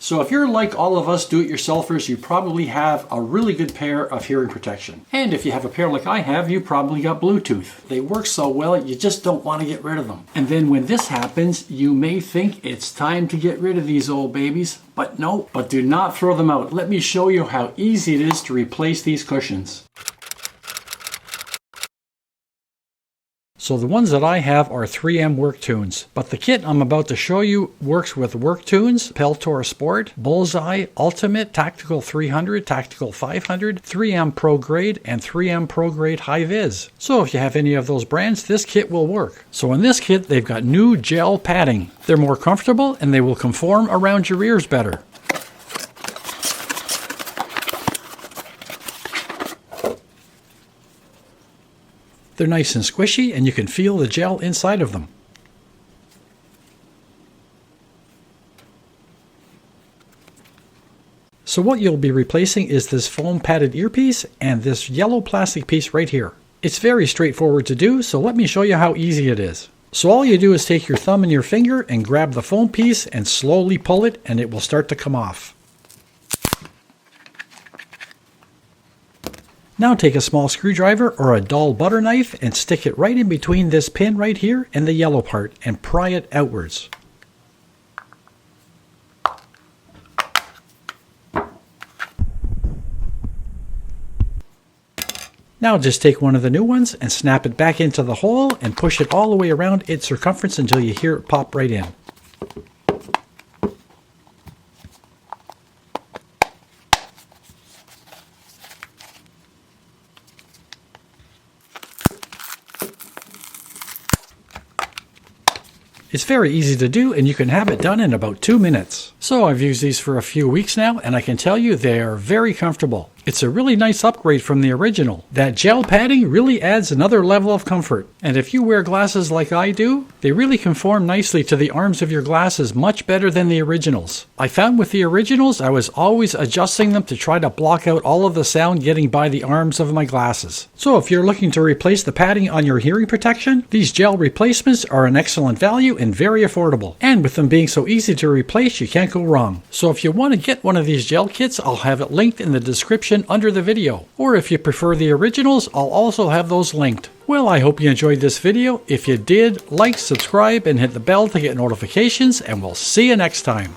So if you're like all of us do-it-yourselfers, you probably have a really good pair of hearing protection. And if you have a pair like I have, you probably got Bluetooth. They work so well, you just don't want to get rid of them. And then when this happens, you may think it's time to get rid of these old babies, but no. But do not throw them out. Let me show you how easy it is to replace these cushions. So the ones that I have are 3M Worktunes, but the kit I'm about to show you works with Worktunes, Peltor Sport, Bullseye, Ultimate, Tactical 300, Tactical 500, 3M Pro Grade, and 3M Pro Grade Hi-Viz. So if you have any of those brands, this kit will work. So in this kit, they've got new gel padding. They're more comfortable and they will conform around your ears better. They're nice and squishy, and you can feel the gel inside of them. So what you'll be replacing is this foam padded earpiece and this yellow plastic piece right here. It's very straightforward to do, so let me show you how easy it is. So all you do is take your thumb and your finger and grab the foam piece and slowly pull it, and it will start to come off. Now take a small screwdriver or a dull butter knife and stick it right in between this pin right here and the yellow part and pry it outwards. Now just take one of the new ones and snap it back into the hole and push it all the way around its circumference until you hear it pop right in. It's very easy to do, and you can have it done in about 2 minutes. So I've used these for a few weeks now, and I can tell you they are very comfortable. It's a really nice upgrade from the original. That gel padding really adds another level of comfort. And if you wear glasses like I do, they really conform nicely to the arms of your glasses much better than the originals. I found with the originals, I was always adjusting them to try to block out all of the sound getting by the arms of my glasses. So if you're looking to replace the padding on your hearing protection, these gel replacements are an excellent value and very affordable. And with them being so easy to replace, you can't go wrong. So if you want to get one of these gel kits, I'll have it linked in the description under the video. Or if you prefer the originals, I'll also have those linked. Well, I hope you enjoyed this video. If you did, like, subscribe, and hit the bell to get notifications, and we'll see you next time.